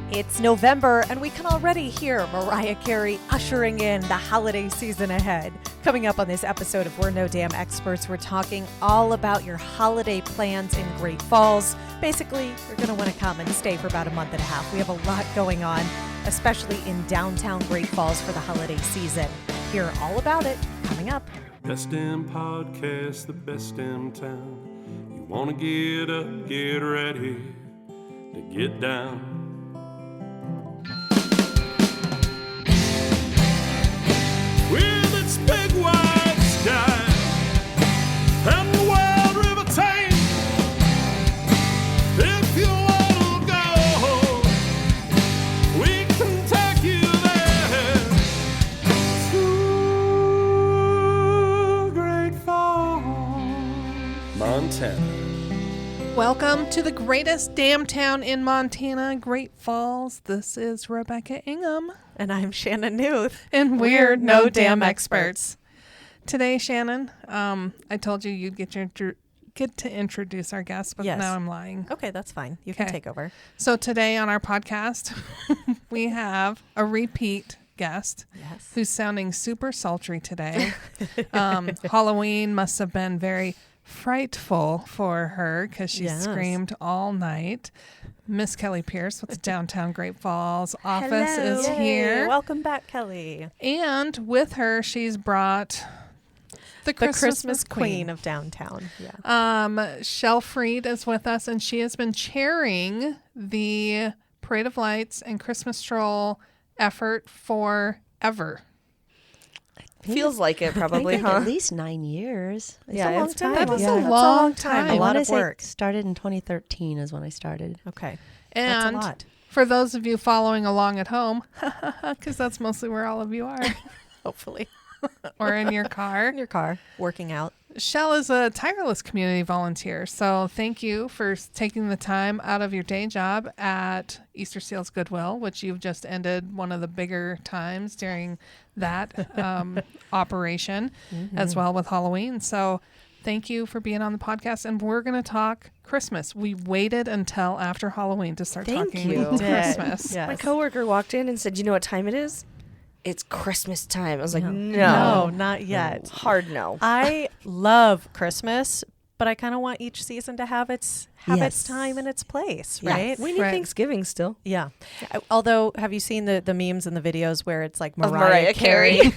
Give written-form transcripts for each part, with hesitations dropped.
It's November, and we can already hear Mariah Carey ushering in the holiday season ahead. Coming up on this episode of We're No Damn Experts, we're talking all about your holiday plans in Great Falls. Basically, you're going to want to come and stay for about a month and a half. We have a lot going on, especially in downtown Great Falls for the holiday season. Hear all about it coming up. Best damn podcast, the best damn town. You want to get up, get ready to get down. With its big wide sky and the wild river Thames, if you want to go, we can take you there to Great Falls, Montana. Welcome to the greatest damn town in Montana, Great Falls. This is Rebecca Ingham. And I'm Shannon Newth. And we're no damn experts. Today, Shannon, I told you you'd get to introduce our guest, but Yes. now I'm lying. Okay, that's fine. You can Okay. take over. So today on our podcast, we have a repeat guest Yes. who's sounding super sultry today. Halloween must have been very frightful for her because she Yes. screamed all night. Miss Kellie Pierce with the Downtown Great Falls office is Yay. here. Welcome back, Kelly. And with her, she's brought the Christmas Queen of downtown. Yeah. Chelle is with us, and she has been chairing the Parade of Lights and Christmas Stroll effort forever. Feels like it probably, huh? At least 9 years. It's Yeah, a long it's been time. a That is Yeah, a that's long time. A lot I of say work. Started in 2013 is when I started. Okay. And That's a lot. for those of you following along at home, because that's mostly where all of you are, Hopefully. or in your car, In your car, working out. Chelle is a tireless community volunteer. So thank you for taking the time out of your day job at Easter Seals Goodwill, which you've just ended one of the bigger times during that operation, as well with Halloween. So thank you for being on the podcast. And we're going to talk Christmas. We waited until after Halloween to start Thank talking you. Christmas. Yes. My coworker walked in and said, "You know what time it is? It's Christmas time." I was like, No, "No, not yet. hard no." I love Christmas, but I kind of want each season to have its Yes. time and its place, Yes. right? We need Right. Thanksgiving still. Yeah. Although, have you seen the memes and the videos where it's like Of Mariah Mariah Carey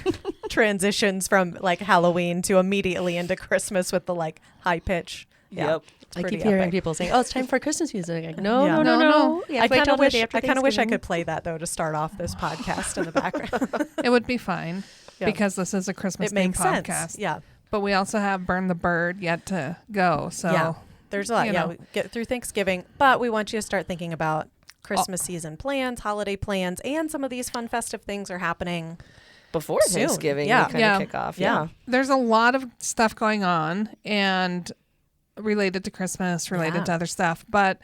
transitions from like Halloween to immediately into Christmas with the like high pitch? Yeah. Yep. It's I pretty keep hearing epic. people saying, "Oh, it's time for Christmas music." Like, no, Yeah. No. You I have to wait kind till of the wish day after I Thanksgiving. could play that though to start off this podcast in the background. It would be fine Yeah. because this is a Christmas It themed makes podcast. sense. Yeah. But we also have Burn the Bird yet to go. So Yeah. There's a lot. you Yeah. know. We get through Thanksgiving, but we want you to start thinking about Christmas season plans, holiday plans, and some of these fun festive things are happening. Before Soon. Thanksgiving, Yeah. we kind Yeah. of kick off. Yeah. Yeah. there's a lot of stuff going on and related to Christmas, related Yeah. to other stuff. But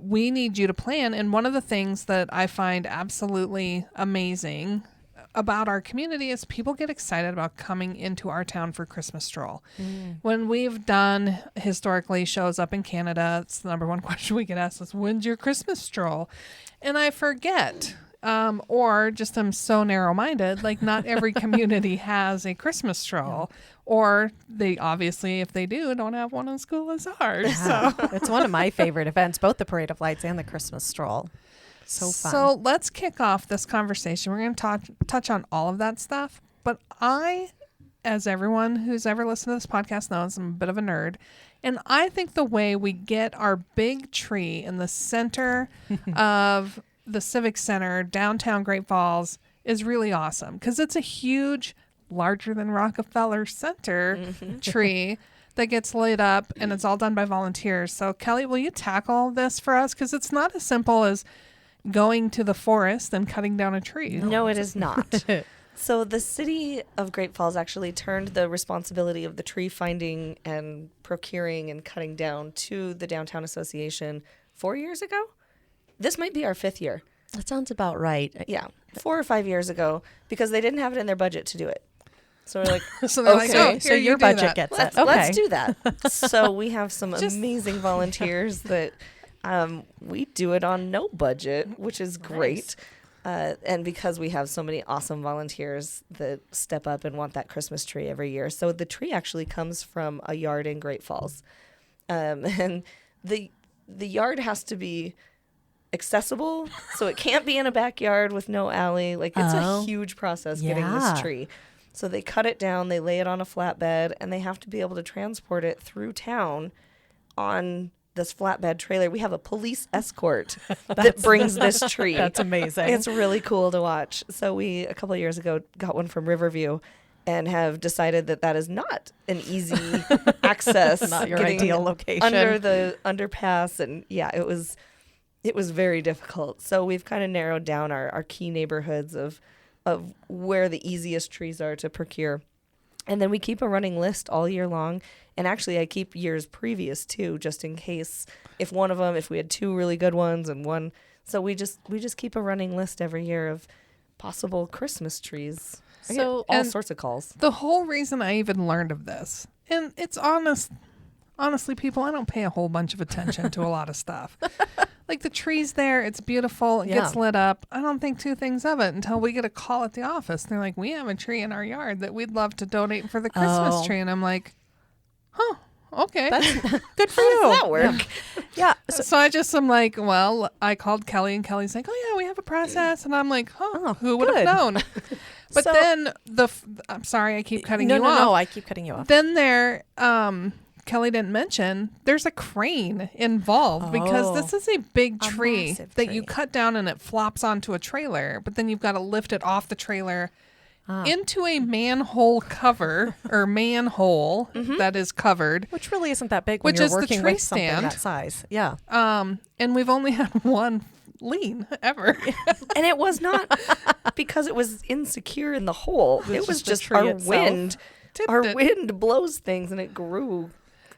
we need you to plan. And one of the things that I find absolutely amazing about our community is people get excited about coming into our town for Christmas Stroll. When we've done historically shows up in Canada, it's the number one question we get asked is, when's your Christmas Stroll? And I forget. Or just I'm so narrow-minded, like not every community has a Christmas Stroll, or they obviously, if they do, don't have one as cool as ours. So. It's one of my favorite events, both the Parade of Lights and the Christmas Stroll. So fun. So let's kick off this conversation. We're going to touch on all of that stuff. But I, as everyone who's ever listened to this podcast knows, I'm a bit of a nerd. And I think the way we get our big tree in the center of the Civic Center, downtown Great Falls, is really awesome. Because it's a huge, larger than Rockefeller Center tree that gets lit up. And it's all done by volunteers. So Kelly, will you tackle this for us? Because it's not as simple as going to the forest and cutting down a tree. No, it is not. So the city of Great Falls actually turned the responsibility of the tree finding and procuring and cutting down to the Downtown Association 4 years ago. This might be our 5th year. That sounds about right. Yeah, 4 or 5 years ago, because they didn't have it in their budget to do it. So we're like, So they're like, Okay. oh, here So you your do budget that. gets let's, it. Okay. let's do that. So we have some Just- amazing volunteers that We do it on no budget, which is great. And because we have so many awesome volunteers that step up and want that Christmas tree every year. So the tree actually comes from a yard in Great Falls. And the yard has to be accessible, so it can't be in a backyard with no alley. Like, it's a huge process getting this tree. So they cut it down, they lay it on a flatbed, and they have to be able to transport it through town on this flatbed trailer. We have a police escort that brings this tree. That's amazing. It's really cool to watch. So we, a couple of years ago, got one from Riverview and have decided that that is not an easy access. Not your getting ideal location. under the underpass. And yeah, it was very difficult. So we've kind of narrowed down our key neighborhoods of where the easiest trees are to procure. And then we keep a running list all year long. And actually, I keep years previous too, just in case if we had two really good ones and one. So we just keep a running list every year of possible Christmas trees. I get all sorts of calls. The whole reason I even learned of this, and it's honestly, people, I don't pay a whole bunch of attention to a lot of stuff. Like, the tree's there, it's beautiful, it gets lit up. I don't think two things of it until we get a call at the office. They're like, we have a tree in our yard that we'd love to donate for the Christmas tree. And I'm like, huh, okay. That's good for you. How does that work? Yeah. So I'm like, well, I called Kelly, and Kelly's like, oh, yeah, we have a process. And I'm like, who would have known? But So- then I'm sorry, I keep cutting you off. No, I keep cutting you off. Then Kelly didn't mention there's a crane involved because this is a big tree massive that you tree. cut down and it flops onto a trailer, but then you've got to lift it off the trailer into a manhole cover or manhole that is covered. Which really isn't that big when Which you're is the working tree with something stand. that size. Yeah. And we've only had one lean ever. And it was not because it was insecure in the hole. It was just the just tree our itself. wind. Our it. wind blows things and it grew.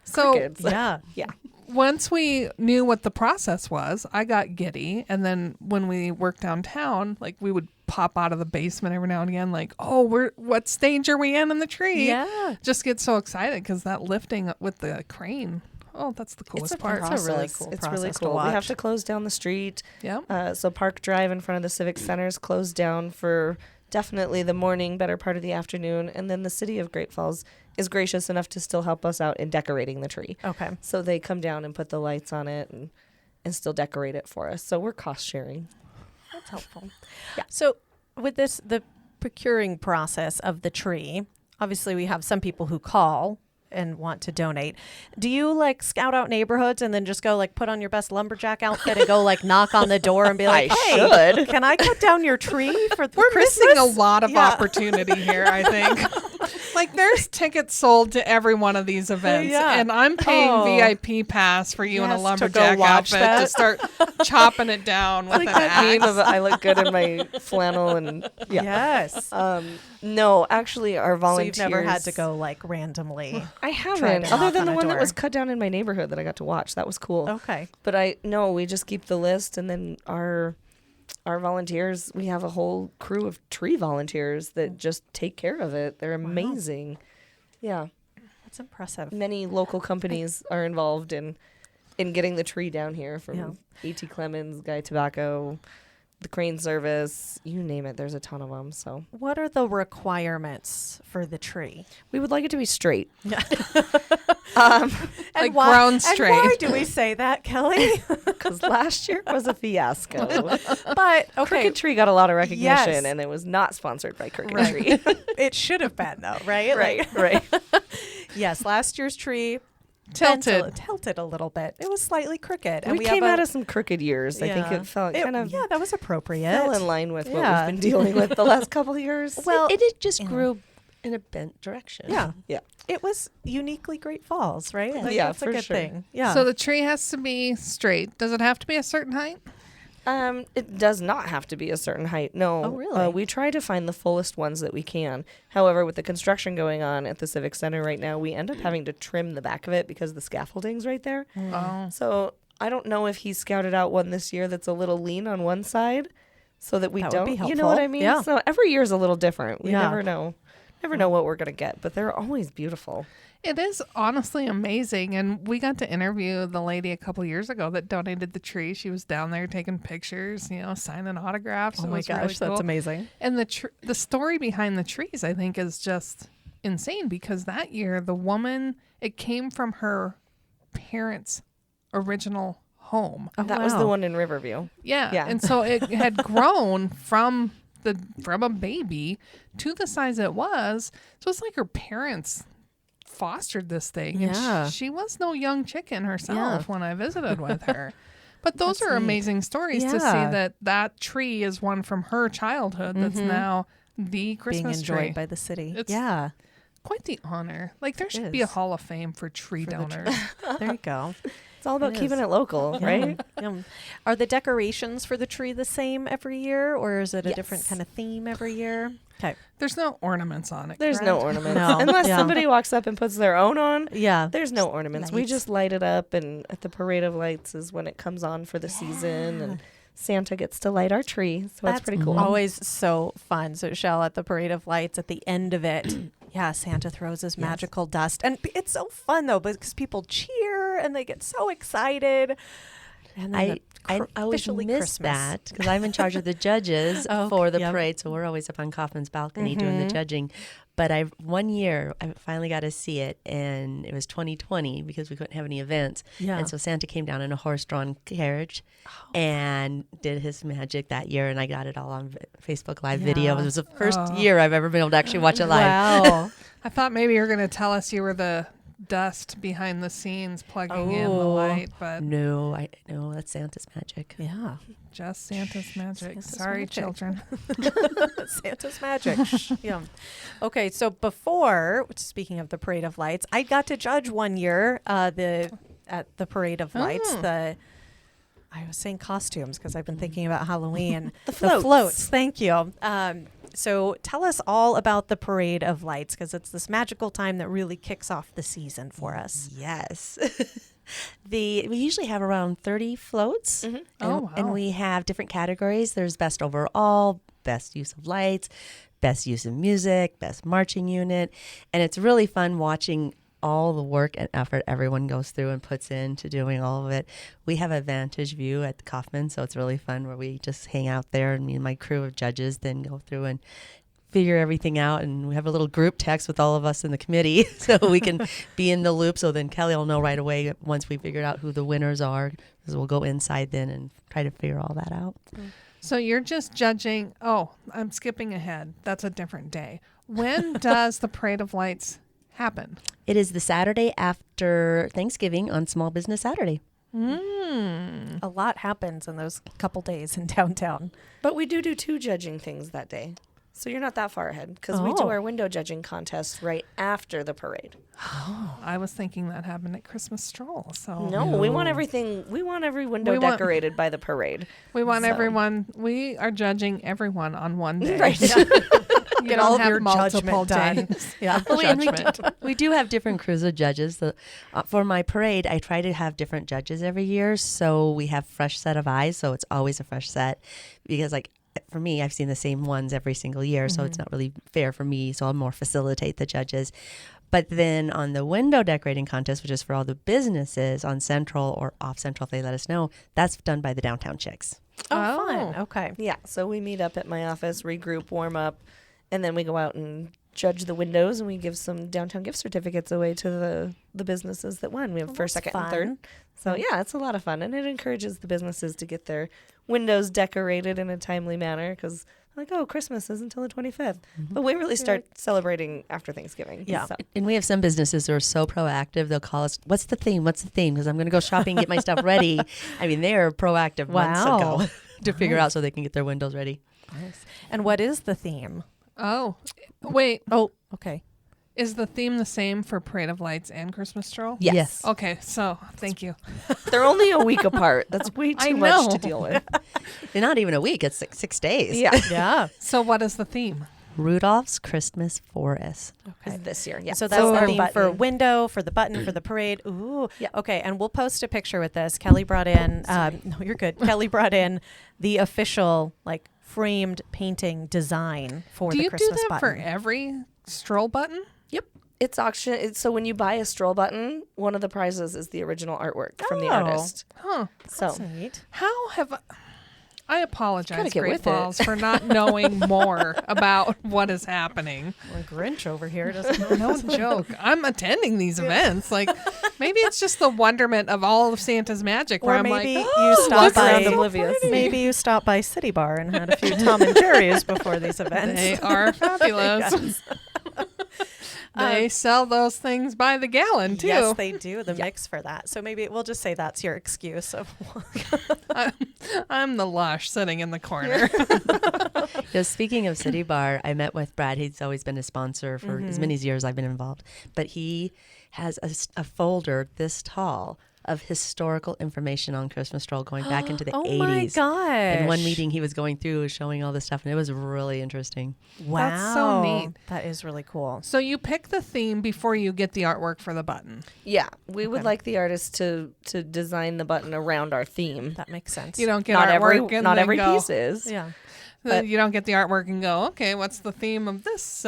So Crickets. Yeah. Yeah. once we knew what the process was, I got giddy. And then when we worked downtown, like, we would pop out of the basement every now and again, like, oh, what stage are we in the tree? Yeah. Just get so excited because that lifting with the crane, oh, that's the coolest part. It's a really Process. cool It's really process to cool. We have watch. to close down the street. Yeah. So Park Drive in front of the Civic Center is closed down for definitely the morning, better part of the afternoon. And then the city of Great Falls is gracious enough to still help us out in decorating the tree. Okay. So they come down and put the lights on it and still decorate it for us. So we're cost sharing. That's helpful. Yeah. So with the procuring process of the tree, obviously we have some people who call and want to donate. Do you like scout out neighborhoods and then just go like put on your best lumberjack outfit and go like knock on the door and be like, I hey, can I cut down your tree for the We're Christmas? missing a lot of Yeah. opportunity here, I think. Like, there's tickets sold to every one of these events, Yeah. and I'm paying Oh. VIP pass for you in a Yes, to go lumberjack watch outfit that. to start chopping it down with Like an that meme axe. of I look good in my flannel and yeah. Yes. No, actually our So volunteers. you've never had to go like randomly. I try haven't. to Other knock than on the a one that door. was cut down in my neighborhood that I got to watch. That was cool. Okay. But we just keep the list, and then our volunteers, we have a whole crew of tree volunteers that just take care of it. They're amazing. Yeah. That's impressive. Many local companies are involved in getting the tree down here, from Yeah. A.T. Clemens, Guy Tobacco, the Crane Service, you name it. There's a ton of them. So What are the requirements for the tree? we would like it to be straight. Like grown straight. And why do we say that, Kelly? Because last year was a fiasco. But okay, Crooked Tree got a lot of recognition, Yes. and it was not sponsored by Crooked Right. Tree. it should have been though, right? right, right. Yes, last year's tree tilted a little bit. It was slightly crooked, and we have came a- out of some crooked years. I think Yeah. it felt kind of yeah, that was appropriate. fell in line with what Yeah. we've been dealing with the last couple of years. Well, it just grew in a bent direction. yeah, yeah. it was uniquely Great Falls, right? Like, Yeah, that's a for good sure. thing. Yeah. So the tree has to be straight. Does it have to be a certain height? It does not have to be a certain height. No. Oh, really? We try to find the fullest ones that we can. However, with the construction going on at the Civic Center right now, we end up having to trim the back of it because the scaffolding's right there. Oh. So I don't know if he scouted out one this year that's a little lean on one side so that we That would don't, be you know what helpful. I mean? Yeah. So every year is a little different. We Yeah. never know. Never know what we're going to get, but they're always beautiful. It is honestly amazing. And we got to interview the lady a couple years ago that donated the tree. She was down there taking pictures, signing autographs. Oh It my was gosh, really that's cool. amazing. And the story behind the trees, I think, is just insane because that year, the woman, it came from her parents' original home. Oh, That was the wow. one in Riverview. Yeah. Yeah. And so it had grown from a baby to the size it was. So it's like her parents fostered this thing. Yeah. And she was no young chicken herself Yeah. when I visited with her. But those That's are neat. amazing stories to see Yeah. that tree is one from her childhood that's now the Being Christmas enjoyed tree. by the city. It's- Yeah. Quite the honor. Like there It should be a is. hall of fame for tree For the donors. There you go. It's all about It keeping is. it local, right? Yeah. Are the decorations for the tree the same every year, or is it a different Yes. kind of theme every year? Okay. There's no ornaments on it. There's no correct? ornaments. No. Unless Yeah. somebody walks up and puts their own on. Yeah. There's no ornaments. We lights. just light it up, and at the Parade of Lights is when it comes on for the season, and Santa gets to light our tree. So that's pretty cool. Always so fun. So Chelle, at the Parade of Lights, at the end of it, yeah, Santa throws his magical dust, and it's so fun though because people cheer and they get so excited. And then I always officially miss Christmas. that because I'm in charge of the judges Oh, for the yep. parade. So we're always up on Kaufman's balcony doing the judging. But one year I finally got to see it, and it was 2020 because we couldn't have any events. Yeah. And so Santa came down in a horse-drawn carriage and did his magic that year, and I got it all on Facebook Live video. It was the first year I've ever been able to actually watch it live. Wow. I thought maybe you were going to tell us you were the dust behind the scenes plugging in the Oh. light, but No, that's Santa's magic. Yeah. just Santa's magic. Santa's Sorry, magic. children. Santa's magic. Yeah. Okay, so before, speaking of the Parade of Lights, I got to judge one year at the Parade of Lights. I was saying costumes because I've been thinking about Halloween. The floats. Thank you. So tell us all about the Parade of Lights because it's this magical time that really kicks off the season for us. Yes. We usually have around 30 floats. Mm-hmm. And, Oh, wow. and we have different categories. There's best overall, best use of lights, best use of music, best marching unit. And it's really fun watching all the work and effort everyone goes through and puts into doing all of it. We have a vantage view at the Kaufman, so it's really fun where we just hang out there, and me and my crew of judges then go through and figure everything out, and we have a little group text with all of us in the committee so we can be in the loop. So then Kellie will know right away once we figure out who the winners are, because we'll go inside then and try to figure all that out. So you're just judging. Oh, I'm skipping ahead. That's a different day. When does the Parade of Lights happen? It is the Saturday after Thanksgiving on Small Business Saturday. A lot happens in those couple days in downtown. But we do two judging things that day. So you're not that far ahead because we do Oh. our window judging contest right after the parade. I was thinking that happened at Christmas Stroll. So No, we want everything. We want every window We want- decorated by the parade. we want So- everyone. We are judging everyone on one day. Right. You Get don't all of have your multiple judgment done. days. Yeah. Well, and Judgment. we do have different crews of judges. For my parade, I try to have different judges every year, so we have fresh set of eyes. So it's always a fresh set, because for me, I've seen the same ones every single year, so it's not really fair for me. So I'll more facilitate the judges. But then on the window decorating contest, which is for all the businesses on Central or off Central, if they let us know, that's done by the Downtown Chicks. Oh, fun. Oh. Okay. Yeah. So we meet up at my office, regroup, warm up, and then we go out and judge the windows, and we give some downtown gift certificates away to the businesses that won. We have first, that's second, and fun. third. So yeah, it's a lot of fun, and it encourages the businesses to get their windows decorated in a timely manner because. Like, oh, Christmas is until the 25th. But we really start celebrating after Thanksgiving. Yeah. So. And we have some businesses who are so proactive, they'll call us, what's the theme? What's the theme? Because I'm going to go shopping and get my stuff ready. I mean, they are proactive months Wow. ago to figure out so they can get their windows ready. Nice. And what is the theme? Oh, wait. Oh, okay. Is the theme the same for Parade of Lights and Christmas Stroll? Yes. Okay, so thank you. They're only a week apart. That's way I too much know. to deal with. And not even a week, it's like 6 days. Yeah. Yeah. So what is the theme? Rudolph's Christmas Forest. Is this year. Yeah. So that's our the theme for button. window, for the button, for the parade. Ooh. Yeah. Okay. And we'll post a picture with this. Kellie brought in, no, you're good. Kellie brought in the official, framed painting design for Do the you Christmas do that button. for every Stroll button? Yep. It's auction. So when you buy a Stroll button, one of the prizes is the original artwork from the artist. Huh. So That's neat. How have I apologize, Gotta get Great with it. Falls, for not knowing more about what is happening. Well, Grinch over here doesn't know. No joke. I'm attending these events. Like, maybe it's just the wonderment of all of Santa's magic where Or I'm maybe like, you stopped look by around oblivious. Maybe you stopped by City Bar and had a few Tom and Jerry's before these events. they are fabulous. Yes. They sell those things by the gallon, too. Yes, they do. The mix for that. So maybe we'll just say that's your excuse. Of I'm the lush sitting in the corner. Speaking of City Bar, I met with Brad. He's always been a sponsor for as many years I've been involved. But he has a folder this tall of historical information on Christmas Stroll going back into the 80s. Oh my gosh. And one meeting he was going through was showing all this stuff, and it was really interesting. Wow. That's so neat. That is really cool. So you pick the theme before you get the artwork for the button. yeah, we would like the artist to design the button around our theme. That makes sense. You don't get Not artwork and not then every go, piece is. Yeah. but- you don't get the artwork and go, okay, what's the theme of this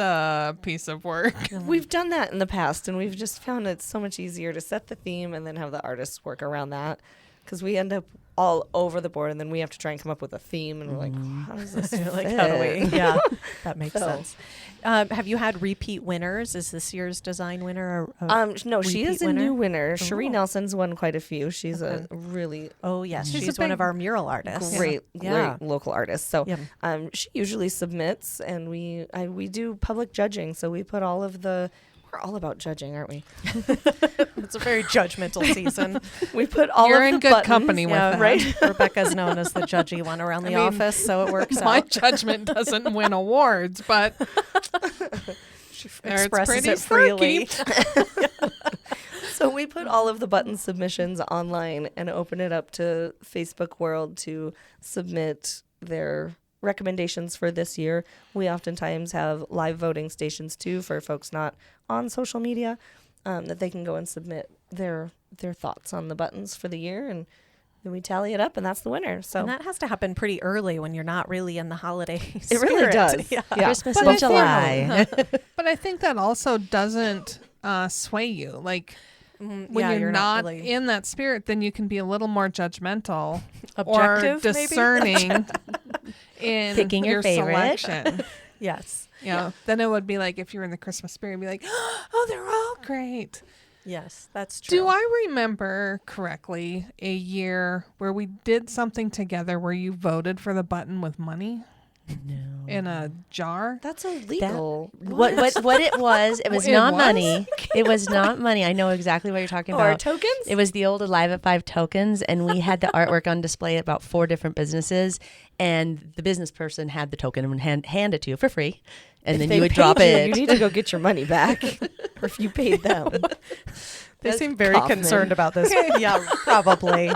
piece of work? We've done that in the past, and we've just found it's so much easier to set the theme and then have the artists work around that, because we end up all over the board, and then we have to try and come up with a theme, and we're like, how does this Like, fit? how do we? Yeah, that makes So- sense. Have you had repeat winners? Is this year's design winner? No, she repeat is a winner? new winner. Cherie Oh. Nelson's won quite a few. She's Okay. a really Oh, yes. She's She's a one big- of our mural artists. great Yeah. local artist. So Yeah. she usually submits, and we do public judging. So we put all of the. We're all about judging, aren't we? It's a very judgmental season. We put all You're of in the good buttons, company with that. right? Rebecca's known as the judgy one around the mean, office, so it works My out. judgment doesn't win awards, but She it's expresses pretty it freely. So we put all of the button submissions online and open it up to Facebook World to submit their recommendations for this year. We oftentimes have live voting stations too for folks not on social media, that they can go and submit their thoughts on the buttons for the year, and then we tally it up, and that's the winner. So And that has to happen pretty early when you're not really in the holiday it really spirit. does. Yeah. Yeah. Christmas But in I think- July. but I think that also doesn't sway you. Like when Yeah, you're not really in that spirit, then you can be a little more judgmental objective, or maybe? discerning in Picking your favorite. selection. Yes. You know, then it would be like if you're in the Christmas spirit, be like, oh, they're all great. Yes, that's true. Do I remember correctly a year where we did something together where you voted for the button with money in a jar? That's illegal. What it was It not was? money. It was not money. I know exactly what you're talking Or about. tokens? It was the old Alive at 5 tokens, and we had the artwork on display at about 4 different businesses, and the business person had the token and would hand it to you for free, and then They you would paid drop you, it. You need to go get your money back, or if you paid them. They That's seem very Kaufman. concerned about this. Yeah, probably.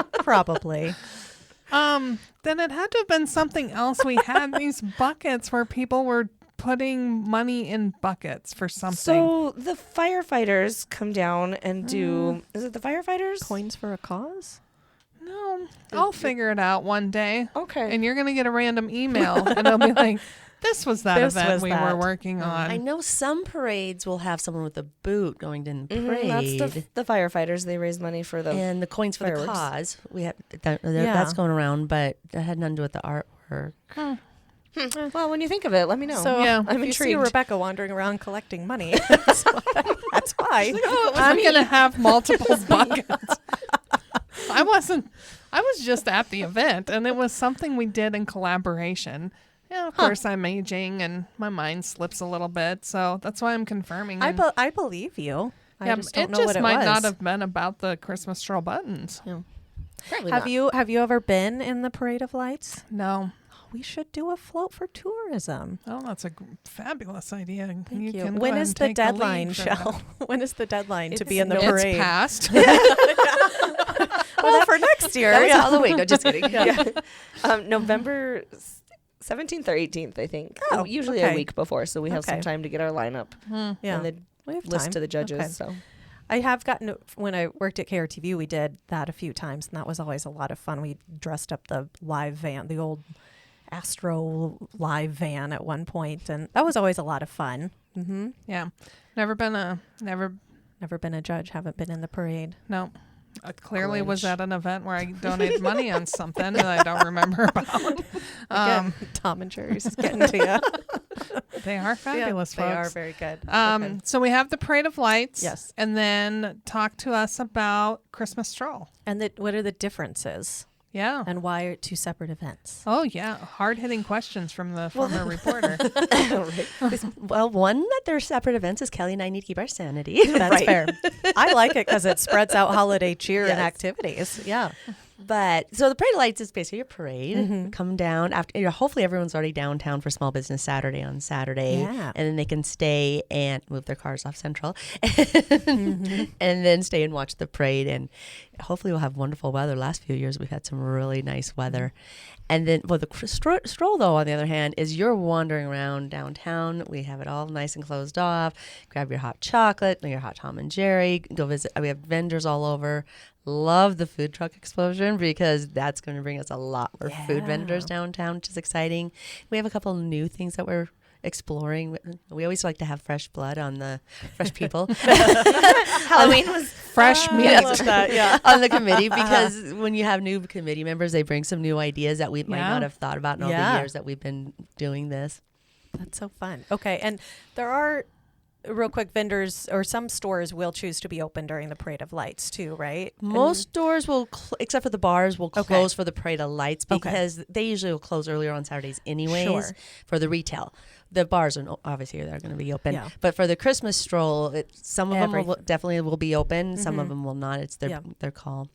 Then it had to have been something else. We had these buckets where people were putting money in buckets for something. So the firefighters come down and do. Is it the firefighters? Coins for a cause? No, I'll figure it out one day. Okay. And you're going to get a random email and it'll be like, this was that This event was we that. were working on. I know some parades will have someone with a boot going in the parade. That's the firefighters. They raise money for the. and the coins for the fireworks. cause. We have Yeah. that's going around, but that had nothing to do with the artwork. Well, when you think of it, let me know. So Yeah. I'm if you see intrigued. Rebecca wandering around collecting money, that's why. I'm going to have multiple buckets. I was just at the event and it was something we did in collaboration. Yeah, of course I'm aging and my mind slips a little bit, so that's why I'm confirming. I And, believe you. I yeah, just don't it know just what it might was. not have been about the Christmas Stroll buttons. Probably Have not. you ever been in the Parade of Lights? No. We should do a float for tourism. Oh, that's a fabulous idea. Thank you. Can go When ahead is and the take the lead deadline, for that. Chelle? When is the deadline to It's be in the no- It's parade? passed. Well, for next year. That was yeah. Halloween. No, just kidding. Yeah. November 17th or 18th, I think. Oh, Usually okay. a week before, so we have some Okay. time to get our lineup Yeah. and the We have list time. to the judges. Okay. So I have gotten, when I worked at KRTV, we did that a few times, and that was always a lot of fun. We dressed up the live van, the old Astro live van at one point, and that was always a lot of fun. Mm-hmm. Yeah. Never been a judge. Haven't been in the parade. no. Clearly was Grinch. at an event where I donated money on something that I don't remember about. Again, Tom and Jerry's is getting to you. They are fabulous, They are folks. very good. So we have the Parade of Lights. Yes. And then talk to us about Christmas Stroll. And what are the differences? Yeah. And why are two separate events? Oh, yeah. Hard-hitting questions from the former reporter. Well, one that they're separate events is Kellie and I need to keep our sanity. That's fair. I like it because it spreads out holiday cheer and Yes. activities. Yeah. But so the Parade of Lights is basically a parade. Mm-hmm. Come down after. Hopefully, everyone's already downtown for Small Business Saturday on Saturday, Yeah. and then they can stay and move their cars off Central, Mm-hmm. and then stay and watch the parade. And hopefully, we'll have wonderful weather. Last few years, we've had some really nice weather. And then, well, the stroll, though, on the other hand, is you're wandering around downtown. We have it all nice and closed off. Grab your hot chocolate, your hot Tom and Jerry. Go visit. We have vendors all over. Love the food truck explosion because that's going to bring us a lot more food vendors downtown, which is exciting. We have a couple new things that we're exploring. We always like to have fresh blood on the fresh people. Halloween was Fresh meat. I love that. Yeah. on the committee because when you have new committee members, they bring some new ideas that we might Yeah. not have thought about in all Yeah. the years that we've been doing this. That's so fun. Okay. And there are, real quick, vendors or some stores will choose to be open during the Parade of Lights too, right? Most stores will, except for the bars, will Okay. close for the Parade of Lights Okay. because they usually will close earlier on Saturdays anyways Sure. for the retail. The bars are obviously they're going to be open, Yeah. but for the Christmas stroll, some of them will, Everything. definitely will be open. Some of Mhm. them will not. It's their Yeah. their call.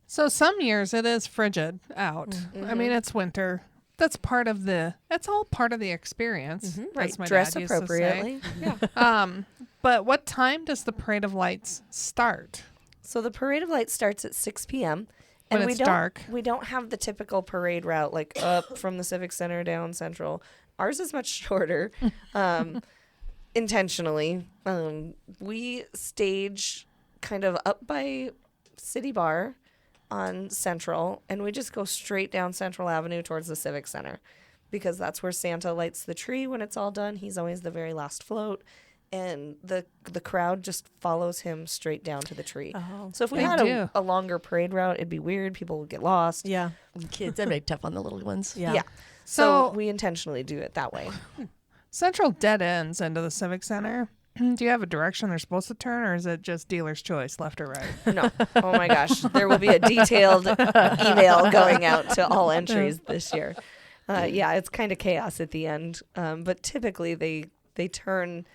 So some years it is frigid out. Mm-hmm. I mean, it's winter. That's part of it's all part of the experience. Mhm. As right. my Dress dad used to say. appropriately. But what time does the Parade of Lights start? So the Parade of Lights starts at 6 p.m. When and it's we don't dark. we don't have the typical parade route like up from the Civic Center down Central. Ours is much shorter. Intentionally. We stage kind of up by City Bar on Central and we just go straight down Central Avenue towards the Civic Center because that's where Santa lights the tree when it's all done. He's always the very last float. And the crowd just follows him straight down to the tree. Oh. So if we They had do. a longer parade route, it'd be weird. People would get lost. Yeah. Kids, that'd be tough on the little ones. Yeah. Yeah. So- So we intentionally do it that way. Central dead ends into the Civic Center. Do you have a direction they're supposed to turn, or is it just dealer's choice, left or right? No. Oh my gosh. There will be a detailed email going out to all entries this year. Yeah, it's kind of chaos at the end. But typically they turn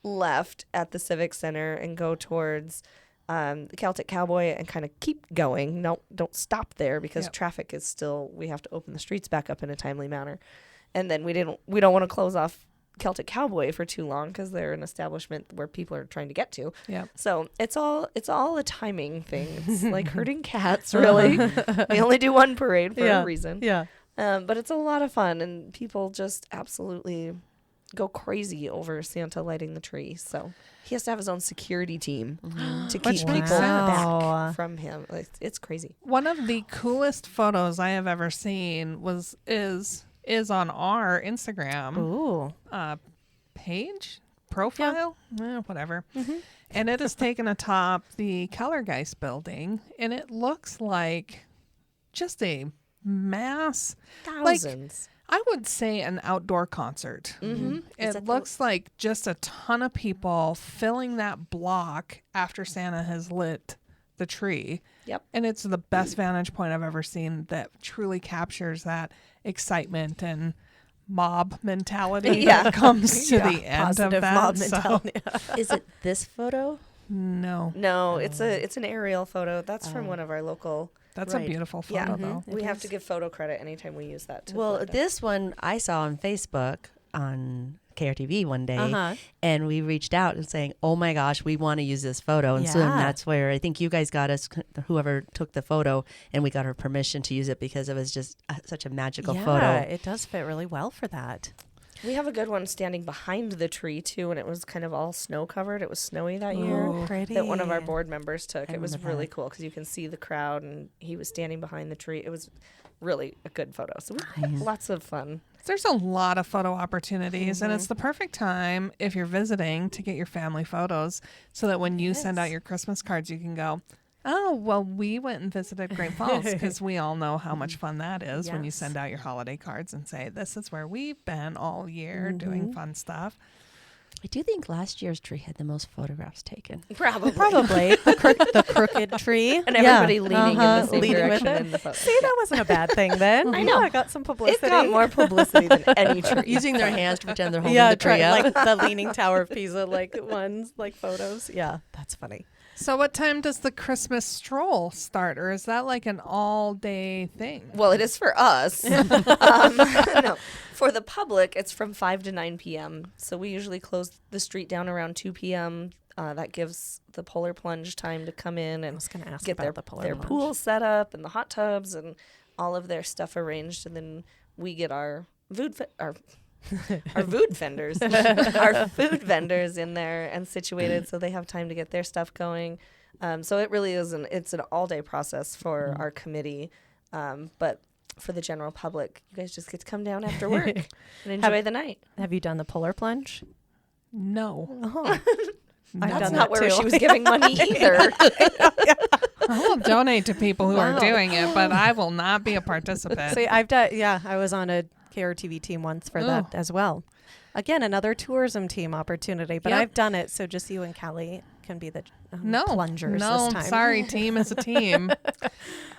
left at the Civic Center and go towards the Celtic Cowboy and kind of keep going. No, don't stop there because Yep. traffic is still, we have to open the streets back up in a timely manner. And then we don't want to close off Celtic Cowboy for too long because they're an establishment where people are trying to get to. Yeah. So it's all a timing thing. It's like herding cats, really. We only do one parade for a reason. Yeah. But it's a lot of fun, and people just absolutely go crazy over Santa lighting the tree. So he has to have his own security team to keep Which people makes sense. Wow. back from him. It's crazy. One of the coolest photos I have ever seen is on our Instagram Ooh. page profile, whatever. And it is taken atop the Kellergeist building, and it looks like just a mass, Thousands. I would say an outdoor concert. Is It that looks like just a ton of people filling that block after Santa has lit the tree. Yep. And it's the best vantage point I've ever seen that truly captures that excitement and mob mentality that comes to the end Positive of that. mob So- mentality. Is it this photo? no, No, it's an aerial photo. That's from one of our local. that's Right. a beautiful Yeah, photo though. we have to give photo credit anytime we use that. Well, this one I saw on Facebook on KRTV one day, Uh-huh. and we reached out and saying, "Oh my gosh, we want to use this photo." And so Yeah. then that's where I think you guys got us, whoever took the photo, and we got her permission to use it because it was just such a magical Yeah, photo. it does fit really well for that. we have a good one standing behind the tree too, and it was kind of all snow covered. It was snowy that year. Ooh. Pretty. That one of our board members took. I It was remember really that. cool because you can see the crowd and he was standing behind the tree. It was really a good photo. So we Nice. lots of fun. There's a lot of photo opportunities, and it's the perfect time if you're visiting to get your family photos so that when you send out your Christmas cards, you can go, oh, well, we went and visited Great Falls, because we all know how much fun that is when you send out your holiday cards and say, this is where we've been all year doing fun stuff. I do think last year's tree had the most photographs taken. Probably. the crooked tree. And everybody leaning in the same Leading with direction it. in the photo. See, that wasn't a bad thing then. I know. Yeah, I got some publicity. It got more publicity than any tree. Using their hands to pretend they're holding the tree up. like the Leaning Tower of Pisa, like ones, like photos. Yeah, that's funny. So what time does the Christmas stroll start, or is that like an all-day thing? Well, it is for us. No, for the public, it's from 5 to 9 p.m. So we usually close the street down around 2 p.m. That gives the Polar Plunge time to come in and get their pool set up and the hot tubs and all of their stuff arranged. And then we get our food vendors in there and situated so they have time to get their stuff going. So it really is it's an all-day process for our committee. But for the general public, you guys just get to come down after work and enjoy the night. Have you done the Polar Plunge? No. Oh. That's not where she was giving money either. I will donate to people who are doing it, but I will not be a participant. See, I've done. Yeah, I was on a KRTV team once for that as well. Again, another tourism team opportunity, but I've done it. So just you and Kellie can be the plungers this time. Sorry, team is a team.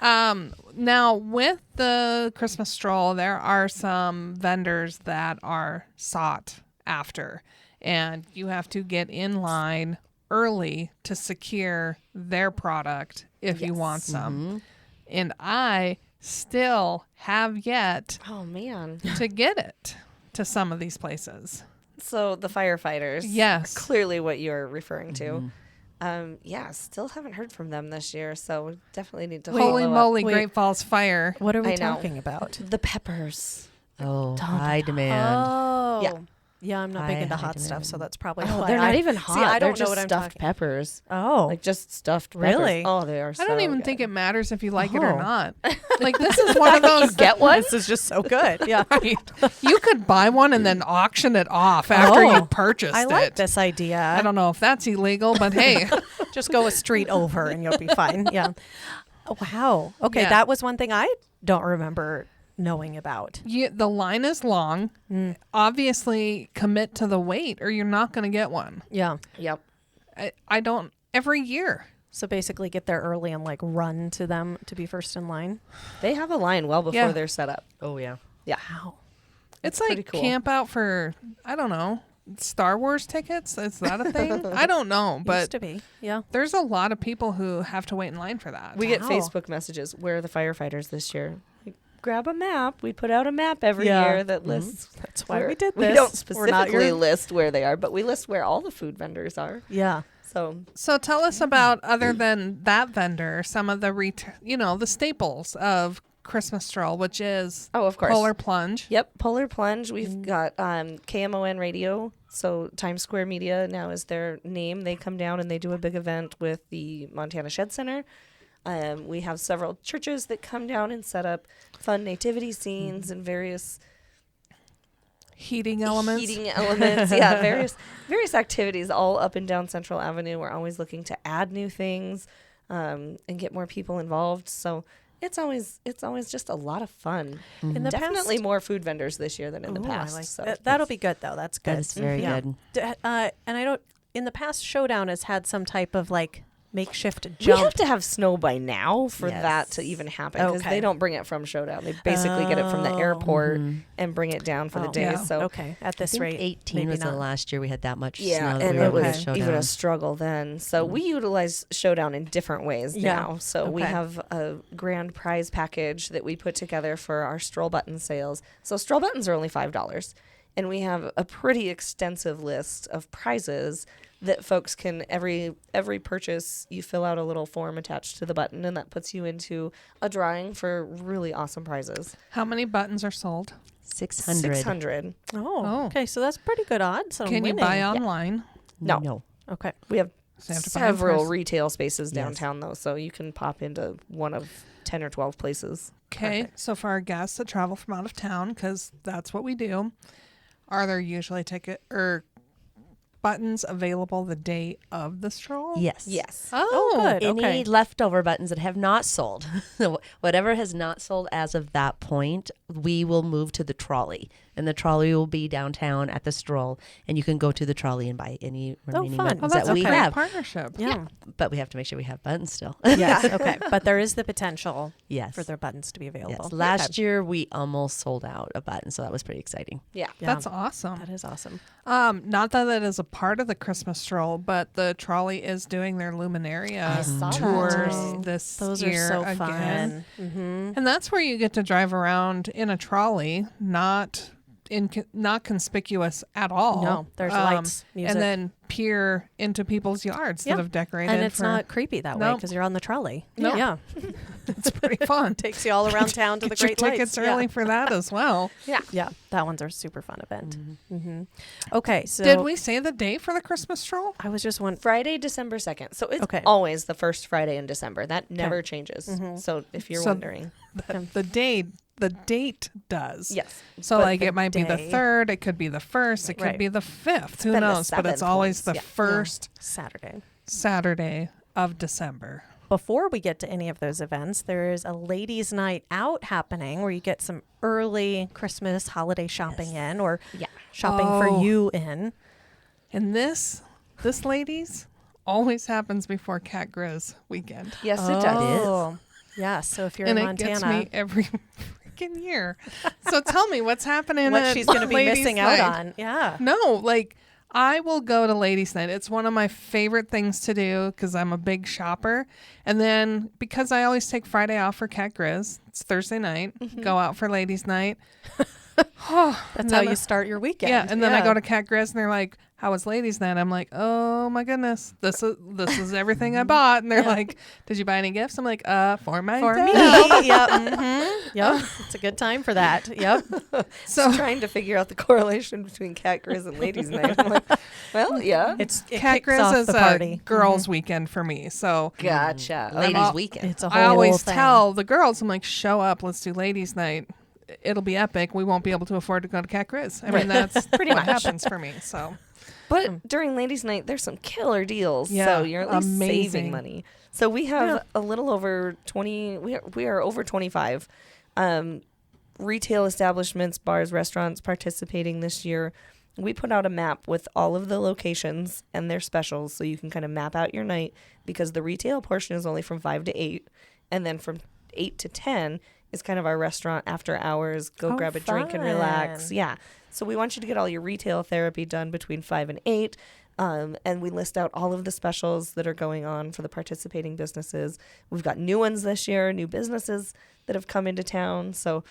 Now, with the Christmas stroll, there are some vendors that are sought after, and you have to get in line early to secure their product if you want some. And I still have yet to get it to some of these places. So the firefighters, yes, clearly what you're referring to. Still haven't heard from them this year, so definitely need to Holy follow moly, up. Great Falls Fire. What are we I know. talking about? The peppers. Oh, high demand. Oh, yeah. I'm not big into high hot stuff, demand. so that's probably Oh, why they're not even hot. See, I They're don't know just what I'm stuffed talking. peppers. Oh, Like just stuffed peppers. Really? Oh, they are. I don't even think it matters if you like it or Oh. not. Like, this is one of those. Get one? This is just so good. Yeah, Right. You could buy one and then auction it off after you purchased I like it. this idea. I don't know if that's illegal, but hey. Just go a street over and you'll be fine. Yeah. Oh, wow. Okay, Yeah. that was one thing I don't remember knowing about. The line is long. Obviously, commit to the wait or you're not going to get one. Yeah. Yep. I don't, every year. So basically get there early and like run to them to be first in line. They have a line well before Yeah. they're set up. Oh, yeah. Yeah. Wow. It's pretty like cool. camp out for, I don't know, Star Wars tickets. Is that a thing? I don't know, Used but to be. Yeah. there's a lot of people who have to wait in line for that. We get Wow. Facebook messages. Where are the firefighters this year? Like, grab a map. We put out a map every Yeah. year that lists. That's why we did We this. don't We're not specifically your- list where they are, but we list where all the food vendors are. Yeah. So Tell us about, other than that vendor, some of the the staples of Christmas Stroll, which is of course. Polar Plunge. Yep, Polar Plunge. We've got KMON Radio. So Times Square Media now is their name. They come down and they do a big event with the Montana Shed Center. We have several churches that come down and set up fun nativity scenes and various Heating elements. Yeah, various activities all up and down Central Avenue. We're always looking to add new things and get more people involved. So it's always just a lot of fun. In the Definitely past, more food vendors this year than in the Ooh, past. I like so. that'll be good though. That's good. That's very Yeah. good. And I don't. In the past, Showdown has had some type of like makeshift We jump. have to have snow by now for Yes. that to even happen because Okay. they don't bring it from Showdown. They basically get it from the airport Mhm. and bring it down for the Oh. day. Yeah. So Okay, at I this think rate, 18 maybe was the not. last year we had that much yeah, snow that and we it were able was to show even down. a struggle then. So we utilize Showdown in different ways Yeah. now. So we Okay. have a grand prize package that we put together for our Stroll button sales. So Stroll buttons are only $5, and we have a pretty extensive list of prizes that folks can every purchase you fill out a little form attached to the button, and that puts you into a drawing for really awesome prizes. How many buttons are sold? 600. 600. Oh, Oh. okay. So that's pretty good odds. On Can you winning. buy online? No. No. Okay. We have So you have to buy 'em several first. retail spaces downtown, though, so you can pop into one of 10 or 12 places. Okay, so for our guests that travel from out of town, because that's what we do, are there usually ticket or buttons available the day of the stroll? Yes. Yes. Oh, good. Any Okay. leftover buttons that have not sold, whatever has not sold as of that point, we will move to the trolley. And the trolley will be downtown at the Stroll. And you can go to the trolley and buy any remaining fun. buttons Oh, that's that a we great have. partnership. Yeah. But we have to make sure we have buttons still. Yes. Okay. But there is the potential Yes. for their buttons to be available. Yes. Last year, we almost sold out a button. So that was pretty exciting. Yeah. That's awesome. That is awesome. Not that it is a part of the Christmas stroll, but the trolley is doing their Luminaria saw that tours today. this Those year are so again. fun. Mm-hmm. And that's where you get to drive around in a trolley, not conspicuous at all. No, there's lights, music. and then peer into people's yards Yeah. that have decorated. And it's for, not creepy that way Nope. because you're on the trolley. Nope. Yeah. It's pretty fun. Takes you all around town to the Get your great lights. tickets early for that as well. Yeah. That one's a super fun event. Mm-hmm. Okay. So Did we say the date for the Christmas stroll? I was just wondering. Friday, December 2nd. So it's Okay. always the first Friday in December. That never changes. So if you're So- wondering. The date does. Yes. So But like the it might be the day- 3rd, it could be the 1st, it could Right. be the 5th. Who been the knows? But it's 7th always once, the yeah. first Saturday. Saturday of December. Before we get to any of those events, there is a ladies' night out happening where you get some early Christmas holiday shopping in or shopping Oh. for you in. And this ladies always happens before Cat Grizz weekend. Yes, it does. Oh, yes. So if you're And in it Montana, gets me every freaking year. So tell me what's happening what at she's going to be Ladies' missing out Night. on. Yeah. No, like I will go to Ladies' Night. It's one of my favorite things to do because I'm a big shopper. And then because I always take Friday off for Cat Grizz, it's Thursday night, go out for Ladies' Night. That's how you start your weekend. Yeah, and then I go to Cat Grizz and they're like, "How was Ladies' Night?" I'm like, "Oh my goodness, this is everything I bought." And they're like, "Did you buy any gifts?" I'm like, for myself." For me. Yep. Mm-hmm. Yep. It's a good time for that. Yep. So Trying to figure out the correlation between Cat Grizz and Ladies' Night. I'm like, well, yeah. It Cat kicks off Grizz is the a party. girls' weekend for me. So Gotcha. Ladies' all- weekend. It's a whole I always thing. tell the girls, I'm like, "Show up, let's do Ladies' Night. It'll be epic. We won't be able to afford to go to Cat Grizz." I mean, that's pretty what happens for me. So But during Ladies' Night, there's some killer deals. Yeah, So you're at least amazing. saving money. So we have a little over 20, we are over 25 retail establishments, bars, restaurants participating this year. We put out a map with all of the locations and their specials so you can kind of map out your night because the retail portion is only from 5 to 8. And then from 8 to 10 is kind of our restaurant after hours, go Oh, grab a drink and relax. fun. Yeah. So we want you to get all your retail therapy done between 5 and 8. And we list out all of the specials that are going on for the participating businesses. We've got new ones this year, new businesses that have come into town. So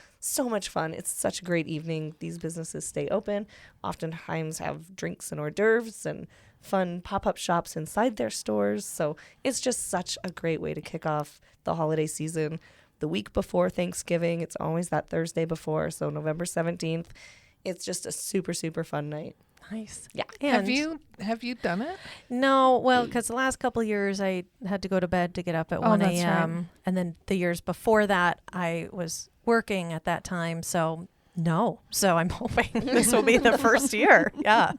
much fun. It's such a great evening. These businesses stay open, oftentimes have drinks and hors d'oeuvres and fun pop-up shops inside their stores. So it's just such a great way to kick off the holiday season. The week before Thanksgiving, it's always that Thursday before, so November 17th. It's just a super, super fun night. Nice. Yeah. And have you done it? No, well, because the last couple of years I had to go to bed to get up at 1 that's a.m. right. And then the years before that, I was working at that time. So no. So I'm hoping this will be the first year. Yeah.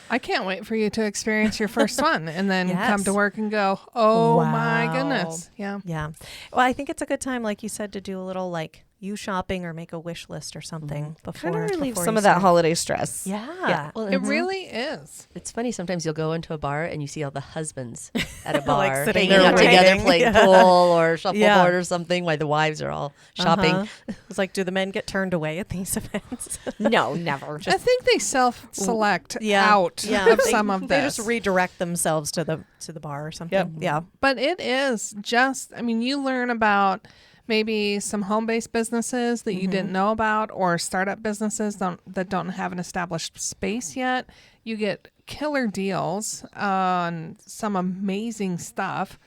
I can't wait for you to experience your first one and then come Yes. to work and go, "Oh my Wow. goodness." Yeah. Yeah. Well, I think it's a good time, like you said, to do a little like you shopping or make a wish list or something before. Kind of relieve before some you of that start. holiday stress. Yeah. Well, It really is. it's funny. Sometimes you'll go into a bar and you see all the husbands at a bar Like sitting hanging out there together waiting. playing Yeah. pool or shuffleboard or something while the wives are all shopping. Uh-huh. It's like, do the men get turned away at these events? No, never. I think they self-select Yeah. out Yeah. of some of They this. just redirect themselves to the bar or something. Yep. Yeah. But it is just, I mean, you learn about maybe some home-based businesses that you didn't know about or startup businesses that don't have an established space yet. You get killer deals on some amazing stuff.